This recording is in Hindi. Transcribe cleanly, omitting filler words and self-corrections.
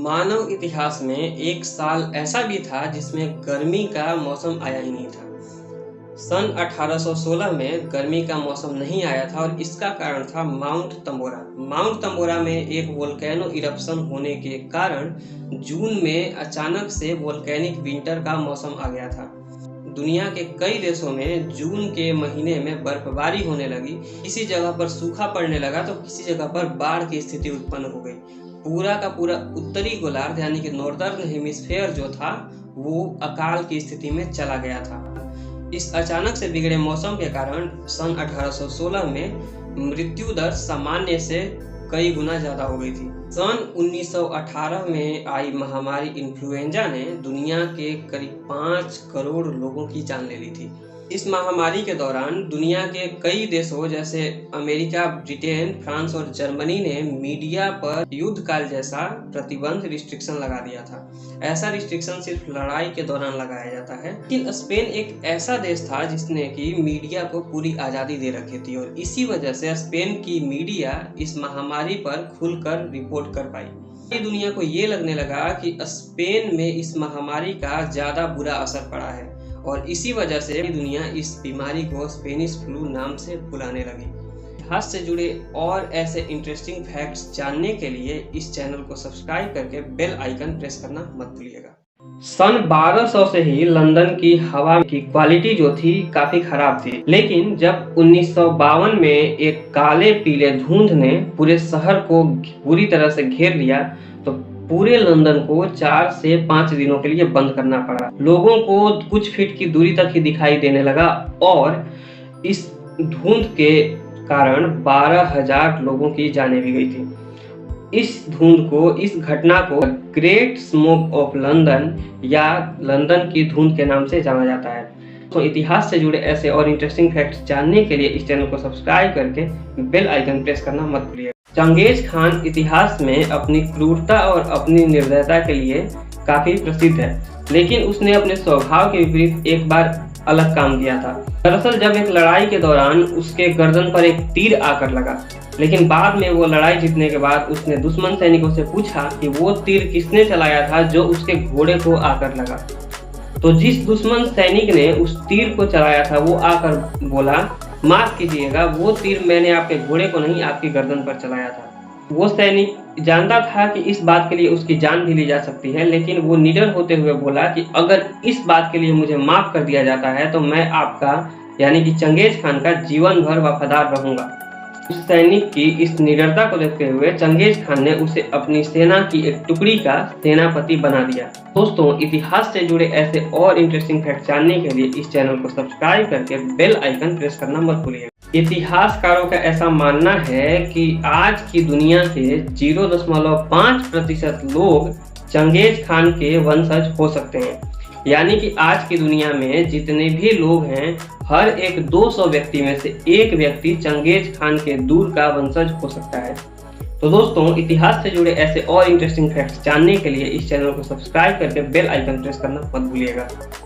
मानव इतिहास में एक साल ऐसा भी था जिसमें गर्मी का मौसम आया ही नहीं था। सन 1816 में गर्मी का मौसम नहीं आया था और इसका कारण था माउंट तंबोरा। माउंट तंबोरा में एक वोल्केनो इरप्शन होने के कारण जून में अचानक से वोल्केनिक विंटर का मौसम आ गया था। दुनिया के कई देशों में जून के महीने में बर्फबारी होने लगी, किसी जगह पर सूखा पड़ने लगा तो किसी जगह पर बाढ़ की स्थिति उत्पन्न हो गई। पूरा का पूरा उत्तरी गोलार्ध यानी कि नॉर्दर्न हेमिस्फेयर जो था वो अकाल की स्थिति में चला गया था। इस अचानक से बिगड़े मौसम के कारण सन 1816 में मृत्यु दर सामान्य से कई गुना ज्यादा हो गई थी। सन 1918 में आई महामारी इन्फ्लुएंजा ने दुनिया के करीब 5 करोड़ लोगों की जान ले ली थी। इस महामारी के दौरान दुनिया के कई देशों जैसे अमेरिका, ब्रिटेन, फ्रांस और जर्मनी ने मीडिया पर युद्ध काल जैसा प्रतिबंध रिस्ट्रिक्शन लगा दिया था। ऐसा रिस्ट्रिक्शन सिर्फ लड़ाई के दौरान लगाया जाता है। लेकिन स्पेन एक ऐसा देश था जिसने कि मीडिया को पूरी आज़ादी दे रखी थी और इसी वजह से स्पेन की मीडिया इस महामारी पर खुलकर रिपोर्ट कर पाई। दुनिया को ये लगने लगा कि स्पेन में इस महामारी का ज़्यादा बुरा असर पड़ा है और इसी वजह से दुनिया इस बीमारी को स्पेनिश फ्लू नाम से बुलाने लगी। इतिहास से जुड़े और ऐसे इंटरेस्टिंग फैक्ट्स जानने के लिए इस चैनल को सब्सक्राइब करके बेल आइकन प्रेस करना मत भूलिएगा। सन 1200 से ही लंदन की हवा की क्वालिटी जो थी काफी खराब थी, लेकिन जब 1952 में एक काले पीले धुंध ने पूरे शहर को पूरी तरह से घेर लिया तो पूरे लंदन को 4 से 5 दिनों के लिए बंद करना पड़ा। लोगों को कुछ फीट की दूरी तक ही दिखाई देने लगा और इस धुंध के कारण 12,000 लोगों की जानें भी गई थी। इस धुंध को, इस घटना को ग्रेट स्मोक ऑफ लंदन या लंदन की धुंध के नाम से जाना जाता है। तो इतिहास से जुड़े ऐसे और इंटरेस्टिंग फैक्ट्स जानने के लिए इस चैनल को सब्सक्राइब करके बेल आइकन प्रेस करना मत भूलिएगा। चंगेज खान इतिहास में अपनी क्रूरता और अपनी निर्दयता के लिए काफी प्रसिद्ध है, लेकिन उसने अपने स्वभाव के विपरीत एक बार अलग काम किया था। दरअसल जब एक लड़ाई के दौरान उसके गर्दन पर एक तीर आकर लगा, लेकिन बाद में वो लड़ाई जीतने के बाद उसने दुश्मन सैनिकों से पूछा कि वो तीर किसने चलाया था जो उसके घोड़े को आकर लगा। तो जिस दुश्मन सैनिक ने उस तीर को चलाया था वो आकर बोला, माफ कीजिएगा, वो तीर मैंने आपके घोड़े को नहीं आपकी गर्दन पर चलाया था। वो सैनिक जानता था कि इस बात के लिए उसकी जान भी ली जा सकती है, लेकिन वो निडर होते हुए बोला कि अगर इस बात के लिए मुझे माफ कर दिया जाता है तो मैं आपका यानी कि चंगेज खान का जीवन भर वफादार रहूंगा। उस सैनिक की इस निडरता को देखते हुए चंगेज खान ने उसे अपनी सेना की एक टुकड़ी का सेनापति बना दिया। दोस्तों, इतिहास से जुड़े ऐसे और इंटरेस्टिंग फैक्ट जानने के लिए इस चैनल को सब्सक्राइब करके बेल आइकन प्रेस करना मत भूलिएगा। इतिहासकारों का ऐसा मानना है कि आज की दुनिया के 0.5% लोग चंगेज खान के वंशज हो सकते हैं। यानी कि आज की दुनिया में जितने भी लोग हैं, हर एक 200 व्यक्ति में से एक व्यक्ति चंगेज खान के दूर का वंशज हो सकता है। तो दोस्तों, इतिहास से जुड़े ऐसे और इंटरेस्टिंग फैक्ट्स जानने के लिए इस चैनल को सब्सक्राइब करके बेल आइकन प्रेस करना मत भूलिएगा।